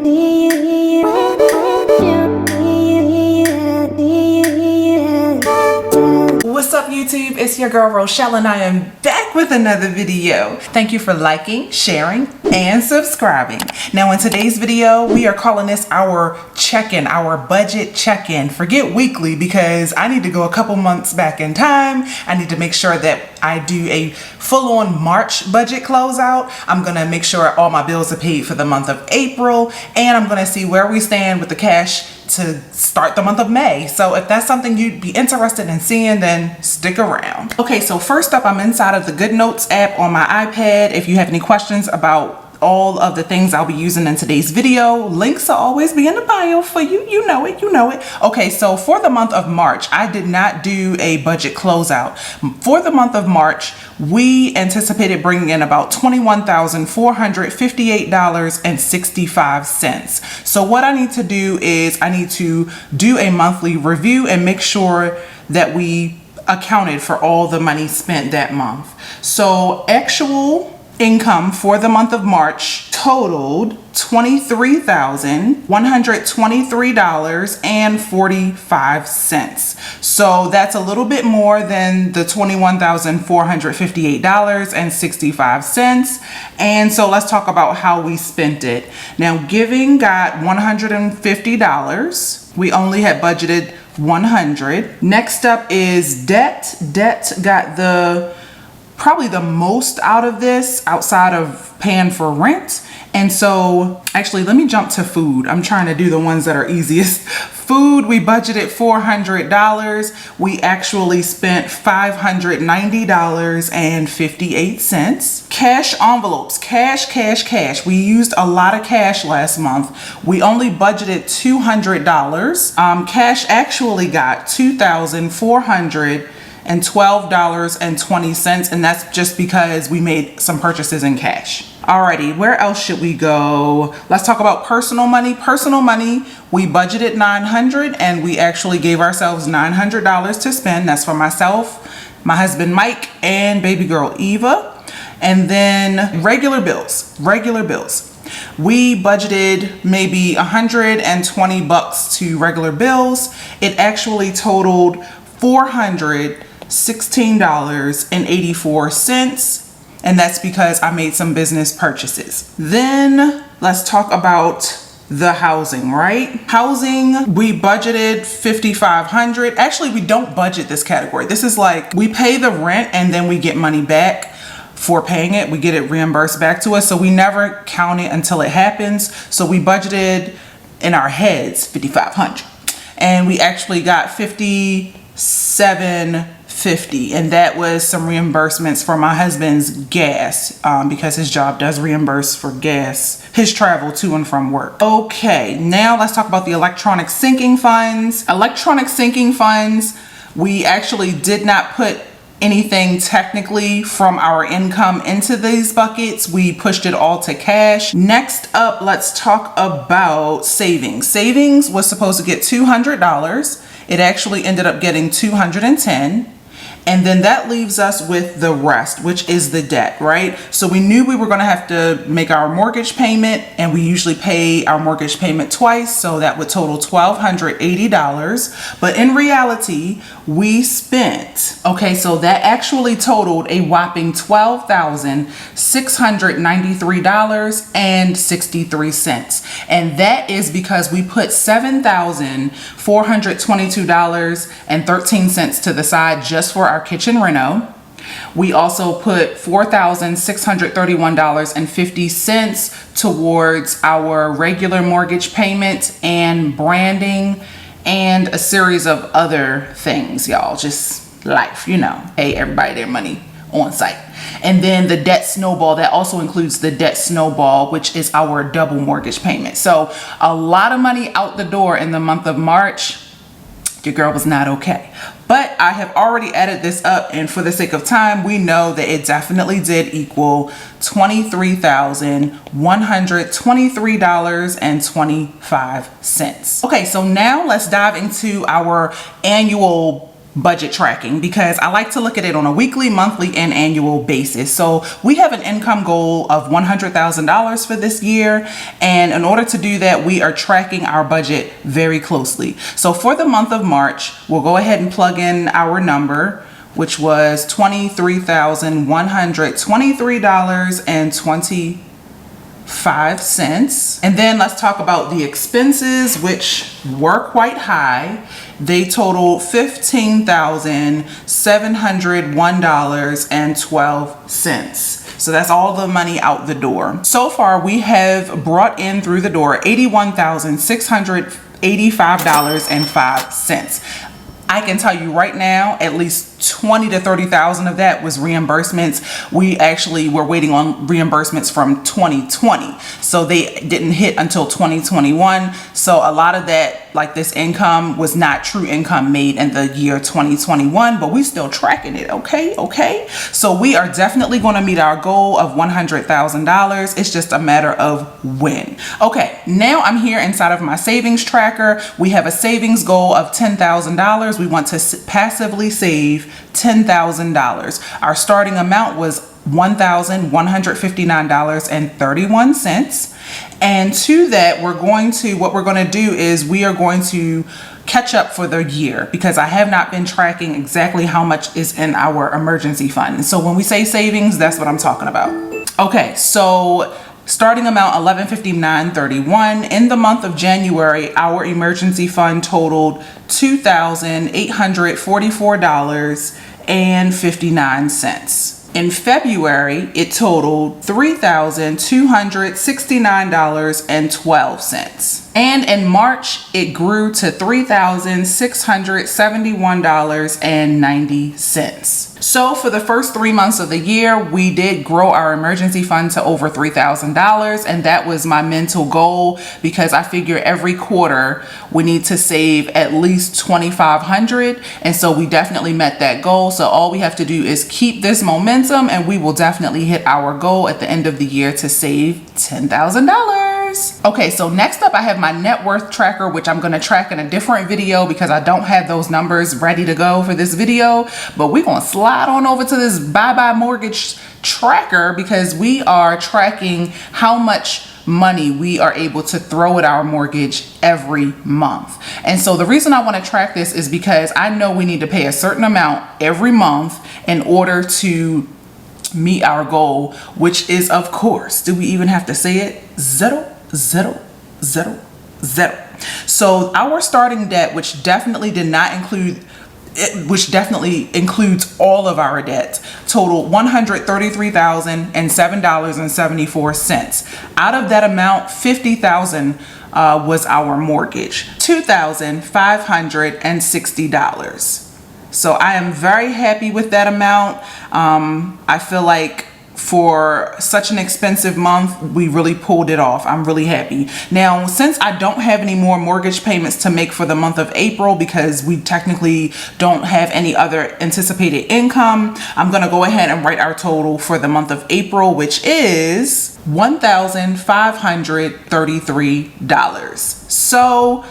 What's up YouTube? It's your girl Rochelle and I am back with another video. Thank you for liking, sharing, and subscribing. Now in today's video, we are calling this our check-in, our budget check-in. Forget weekly because I need to go a couple months back in time. I need to make sure that I do a full-on March budget closeout. I'm gonna make sure all my bills are paid for the month of April, and I'm gonna see where we stand with the cash to start the month of May. So if that's something you'd be interested in seeing, then stick around. Okay, so first up, I'm inside of the Good Notes app on my iPad. If you have any questions about all of the things I'll be using in today's video, links will always be in the bio for you. You know it, you know it. Okay, so for the month of March, I did not do a budget closeout. For the month of March, we anticipated bringing in about $21,458.65. So what I need to do is I need to do a monthly review and make sure that we accounted for all the money spent that month. So actual income for the month of March totaled $23,123.45. So that's a little bit more than the $21,458.65. And so let's talk about how we spent it. Now, giving got $150. We only had budgeted $100. Next up is debt. Debt got probably the most out of this outside of paying for rent. And so actually, let me jump to food. I'm trying to do the ones that are easiest. Food, we budgeted $400. We actually spent $590.58. Cash envelopes, cash. We used a lot of cash last month. We only budgeted $200. Cash actually got $2,412.20, and that's just because we made some purchases in cash. Alrighty, where else should we go? Let's talk about personal money. Personal money, we budgeted $900 and we actually gave ourselves $900 to spend. That's for myself, my husband Mike, and baby girl Eva. And then regular bills. We budgeted maybe $120 to regular bills. It actually totaled $416.84, and that's because I made some business purchases. Then let's talk about the housing, right? Housing, we budgeted $5,500. Actually, we don't budget this category. This is like we pay the rent and then we get money back for paying it. We get it reimbursed back to us, so we never count it until it happens. So we budgeted in our heads $5,500, and we actually got $57.50, and that was some reimbursements for my husband's gas, because his job does reimburse for gas, his travel to and from work. Okay, now let's talk about the electronic sinking funds. Electronic sinking funds, we actually did not put anything technically from our income into these buckets. We pushed it all to cash. Next up, let's talk about savings. Savings was supposed to get $200. It actually ended up getting $210. And then that leaves us with the rest, which is the debt, right? So we knew we were going to have to make our mortgage payment, and we usually pay our mortgage payment twice. So that would total $1,280. But in reality, we spent, okay, so that actually totaled a whopping $12,693.63. And that is because we put $7,422.13 to the side just for our kitchen reno. We also put $4,631.50 towards our regular mortgage payment and branding and a series of other things, y'all. Just life, you know. Pay everybody their money on site. And then the debt snowball, that also includes the debt snowball, which is our double mortgage payment. So a lot of money out the door in the month of March. Your girl was not okay. But I have already added this up, and for the sake of time, we know that it definitely did equal $23,123.25. Okay, so now let's dive into our annual budget tracking because I like to look at it on a weekly, monthly, and annual basis. So we have an income goal of $100,000 for this year, and in order to do that, we are tracking our budget very closely. So for the month of March, we'll go ahead and plug in our number, which was $23,123.25. And then let's talk about the expenses, which were quite high. They totaled $15,701.12. So that's all the money out the door. So far, we have brought in through the door $81,685.05. I can tell you right now, at least 20 to 30,000 of that was reimbursements. We actually were waiting on reimbursements from 2020. So they didn't hit until 2021. So a lot of that, like this income, was not true income made in the year 2021, but we still tracking it. Okay. So we are definitely going to meet our goal of $100,000. It's just a matter of when. Okay, now I'm here inside of my savings tracker. We have a savings goal of $10,000. We want to passively save $10,000. Our starting amount was $1,159.31. And to that, what we're going to do is we are going to catch up for the year because I have not been tracking exactly how much is in our emergency fund. So when we say savings, that's what I'm talking about. Okay, so starting amount $1,159.31. In the month of January, our emergency fund totaled $2,844.59. In February, it totaled $3,269.12. And in March, it grew to $3,671.90. So for the first 3 months of the year, we did grow our emergency fund to over $3,000. And that was my mental goal because I figure every quarter we need to save at least $2,500. And so we definitely met that goal. So all we have to do is keep this momentum and we will definitely hit our goal at the end of the year to save $10,000. Okay, so next up I have my net worth tracker, which I'm going to track in a different video because I don't have those numbers ready to go for this video. But we're going to slide on over to this bye-bye mortgage tracker because we are tracking how much money we are able to throw at our mortgage every month. And so the reason I want to track this is because I know we need to pay a certain amount every month in order to meet our goal, which is, of course, do we even have to say it? Zero. So our starting debt, which definitely includes all of our debt, totaled $133,007.74. Out of that amount, $50,000 was our mortgage, $2,560. So I am very happy with that amount. I feel like for such an expensive month, we really pulled it off. I'm really happy. Now, since I don't have any more mortgage payments to make for the month of April because we technically don't have any other anticipated income, I'm going to go ahead and write our total for the month of April, which is $1,533. So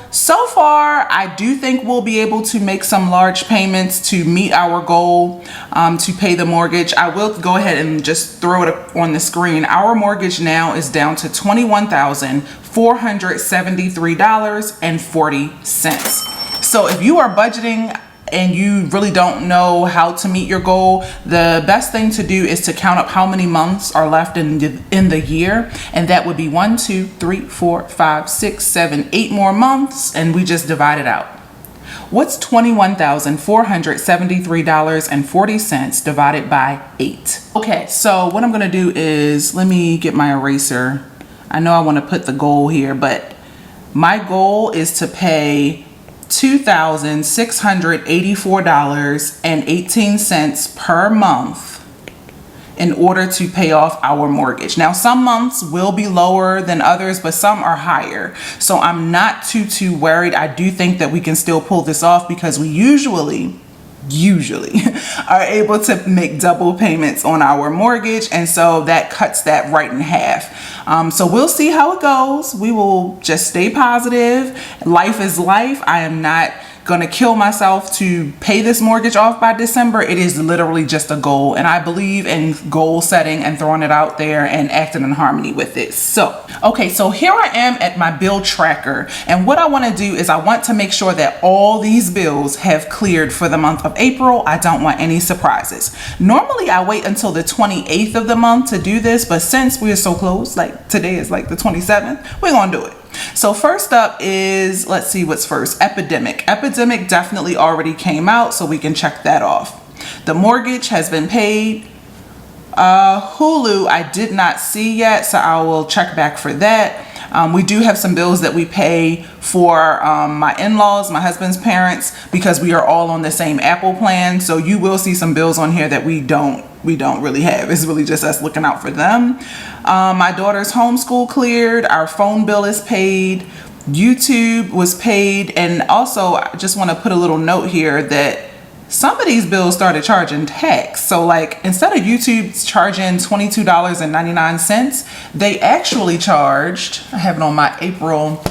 far, I do think we'll be able to make some large payments to meet our goal to pay the mortgage. I will go ahead and just throw it up on the screen. Our mortgage now is down to $21,473.40. So if you are budgeting and you really don't know how to meet your goal, the best thing to do is to count up how many months are left in the year. And that would be 1, 2, 3, 4, 5, 6, 7, 8 more months. And we just divide it out. What's $21,473.40 divided by 8? Okay, so what I'm gonna do is, let me get my eraser. I know I wanna put the goal here, but my goal is to pay $2,684.18 per month in order to pay off our mortgage. Now, some months will be lower than others, but some are higher. So I'm not too worried. I do think that we can still pull this off because we usually are able to make double payments on our mortgage, and so that cuts that right in half. So we'll see how it goes. We will just stay positive. Life is life. I am not gonna kill myself to pay this mortgage off by December. It is literally just a goal, and I believe in goal setting and throwing it out there and acting in harmony with it. So okay, so here I am at my bill tracker, and what I want to do is I want to make sure that all these bills have cleared for the month of April. I don't want any surprises. Normally I wait until the 28th of the month to do this, but since we're so close, like today is like the 27th, we're gonna do it. So first up is, let's see what's first. Epidemic definitely already came out, so we can check that off. The mortgage has been paid. Hulu I did not see yet, so I will check back for that. We do have some bills that we pay for my in-laws, my husband's parents, because we are all on the same Apple plan. So you will see some bills on here that we don't really have. It's really just us looking out for them. My daughter's homeschool cleared. Our phone bill is paid. YouTube was paid. And also I just want to put a little note here that some of these bills started charging tax. So like instead of YouTube charging $22.99, they actually charged, I have it on my April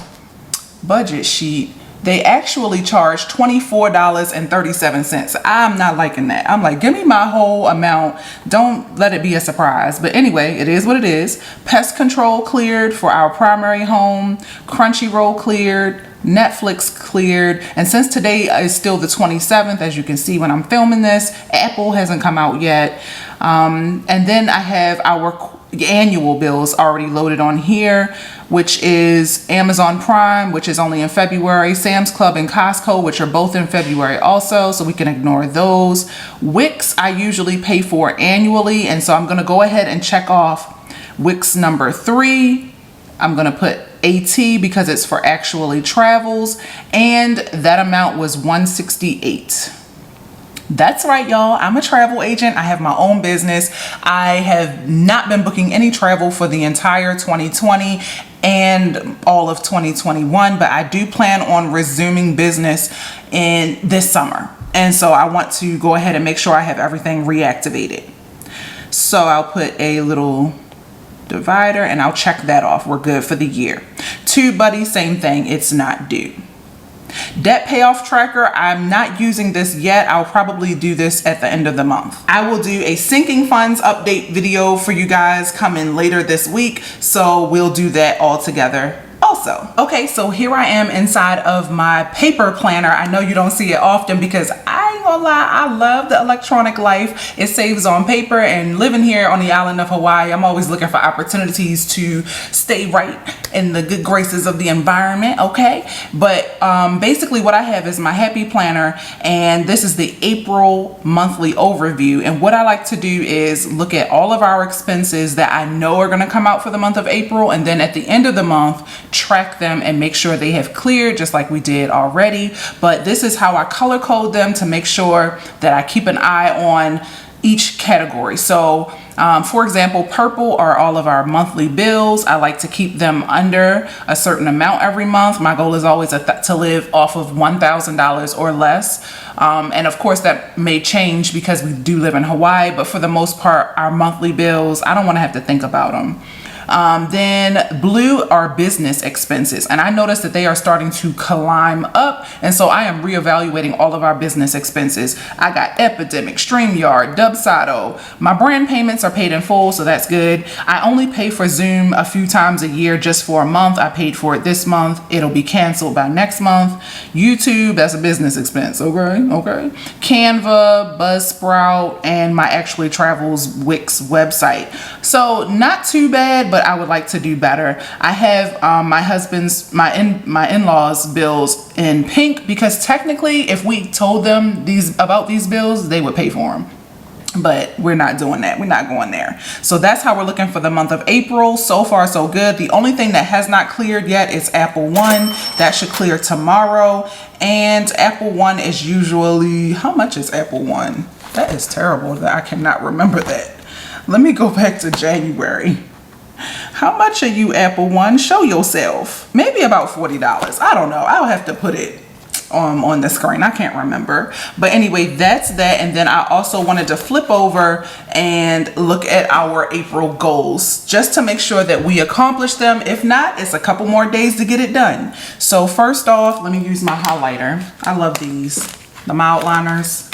budget sheet, they actually charged $24.37. I'm not liking that. I'm like, give me my whole amount. Don't let it be a surprise. But anyway, it is what it is. Pest control cleared for our primary home. Crunchyroll cleared. Netflix cleared. And since today is still the 27th, as you can see when I'm filming this, Apple hasn't come out yet. And then I have our annual bills already loaded on here, which is Amazon Prime, which is only in February, Sam's Club and Costco, which are both in February also, so we can ignore those. Wix I usually pay for annually, and so I'm going to go ahead and check off Wix number 3. I'm going to put AT because it's for actually travels, and that amount was $168. That's right, y'all. I'm a travel agent. I have my own business. I have not been booking any travel for the entire 2020 and all of 2021, but I do plan on resuming business in this summer. And so I want to go ahead and make sure I have everything reactivated. So I'll put a little divider and I'll check that off. We're good for the year. TubeBuddy, same thing. It's not due. Debt payoff tracker, I'm not using this yet. I'll probably do this at the end of the month. I will do a sinking funds update video for you guys coming later this week, so we'll do that all together also. Okay, so here I am inside of my paper planner. I know you don't see it often because I ain't gonna lie, I love the electronic life. It saves on paper, and living here on the island of Hawaii, I'm always looking for opportunities to stay right in the good graces of the environment, okay? But basically what I have is my happy planner, and this is the April monthly overview. And what I like to do is look at all of our expenses that I know are gonna come out for the month of April, and then at the end of the month, track them and make sure they have cleared just like we did already. But this is how I color code them to make sure that I keep an eye on each category. So for example, purple are all of our monthly bills. I like to keep them under a certain amount every month. My goal is always to live off of $1,000 or less. And of course that may change because we do live in Hawaii, but for the most part, our monthly bills, I don't want to have to think about them. Then blue are business expenses, and I noticed that they are starting to climb up, and so I am reevaluating all of our business expenses. I got Epidemic, StreamYard, Dubsado. My brand payments are paid in full, so that's good. I only pay for Zoom a few times a year, just for a month. I paid for it this month. It'll be canceled by next month. YouTube, that's a business expense. Okay. Canva, Buzzsprout, and my Actually Travels Wix website. So not too bad, but I would like to do better. I have my in-laws bills in pink because technically if we told them about these bills, they would pay for them. But we're not doing that. We're not going there. So that's how we're looking for the month of April. So far, so good. The only thing that has not cleared yet is Apple One. That should clear tomorrow. And Apple One is usually, how much is Apple One? That is terrible that I cannot remember that. Let me go back to January. How much are you, Apple One? Show yourself. Maybe about $40. I don't know. I'll have to put it on the screen. I can't remember, but anyway, that's that. And then I also wanted to flip over and look at our April goals just to make sure that we accomplish them. If not, it's a couple more days to get it done. So first off, let me use my highlighter. I love these, the mild liners.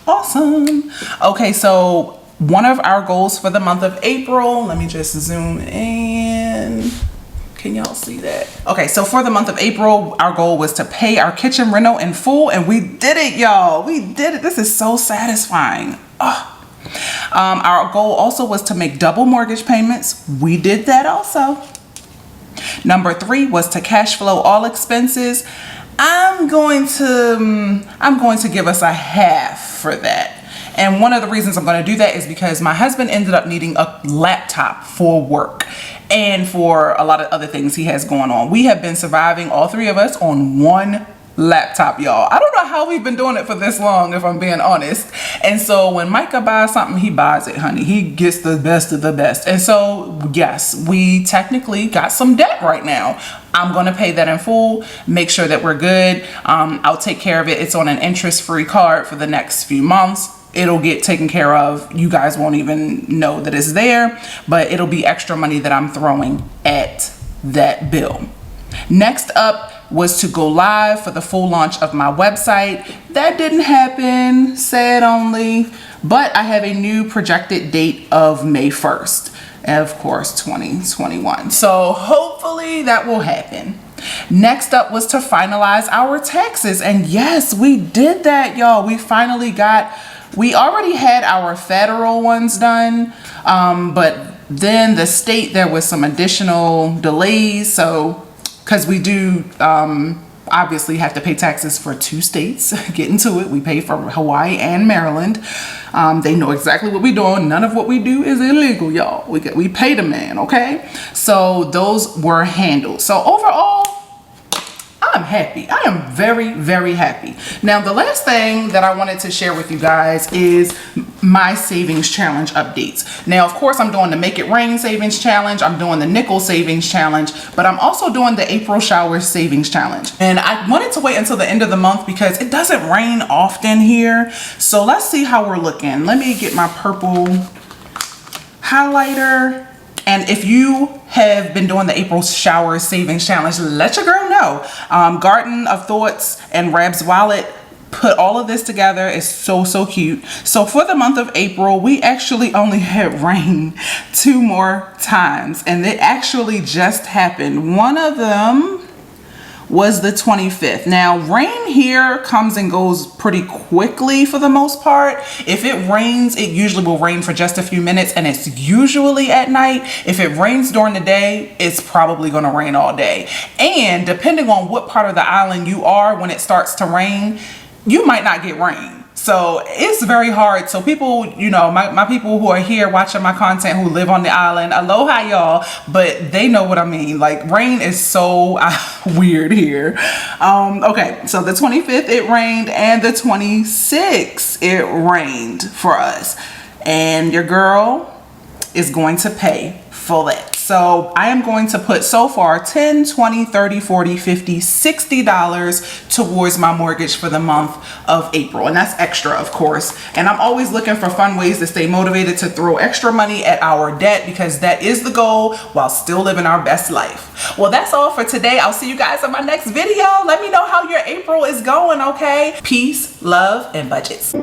Awesome. Okay, so one of our goals for the month of April, let me just zoom in. Can y'all see that? Okay, so for the month of April, our goal was to pay our kitchen reno in full, and we did it, y'all. We did it. This is so satisfying. Our goal also was to make double mortgage payments. We did that also. Number 3 was to cash flow all expenses. I'm going to give us a half for that. And one of the reasons I'm going to do that is because my husband ended up needing a laptop for work and for a lot of other things he has going on. We have been surviving, all 3 of us, on one laptop, y'all. I don't know how we've been doing it for this long, if I'm being honest. And so when Micah buys something, he buys it, honey. He gets the best of the best. And so yes, we technically got some debt right now. I'm going to pay that in full, make sure that we're good. I'll take care of it. It's on an interest-free card for the next few months. It'll get taken care of. You guys won't even know that it's there, but it'll be extra money that I'm throwing at that bill. Next up was to go live for the full launch of my website. That didn't happen, sad only, but I have a new projected date of May 1st, of course, 2021. So hopefully that will happen. Next up was to finalize our taxes. And yes, we did that, y'all. We already had our federal ones done, but then the state, there was some additional delays. So because we do obviously have to pay taxes for 2 states. Get into it. We pay for Hawaii and Maryland. They know exactly what we're doing. None of what we do is illegal, y'all. We pay the man, okay? So those were handled. So overall, I'm happy. I am very, very happy. Now, the last thing that I wanted to share with you guys is my savings challenge updates. Now, of course, I'm doing the Make It Rain savings challenge. I'm doing the nickel savings challenge, but I'm also doing the April shower savings challenge. And I wanted to wait until the end of the month because it doesn't rain often here. So let's see how we're looking. Let me get my purple highlighter. And if you have been doing the April shower savings challenge, let your girl know. Garden of Thoughts and Rab's Wallet put all of this together. It's so, so cute. So for the month of April, we actually only had rain 2 more times. And it actually just happened. One of them was the 25th. Now, rain here comes and goes pretty quickly for the most part. If it rains, it usually will rain for just a few minutes, and it's usually at night. If it rains during the day, it's probably going to rain all day. And depending on what part of the island you are, when it starts to rain, you might not get rain. So it's very hard. So people, you know, my people who are here watching my content who live on the island, aloha y'all, but they know what I mean. Like, rain is so weird here. Okay, so the 25th it rained, and the 26th it rained for us. And your girl is going to pay for that. So I am going to put so far $10, $20, $30, $40, $50, $60 towards my mortgage for the month of April. And that's extra, of course. And I'm always looking for fun ways to stay motivated to throw extra money at our debt, because that is the goal while still living our best life. Well, that's all for today. I'll see you guys in my next video. Let me know how your April is going, okay? Peace, love, and budgets.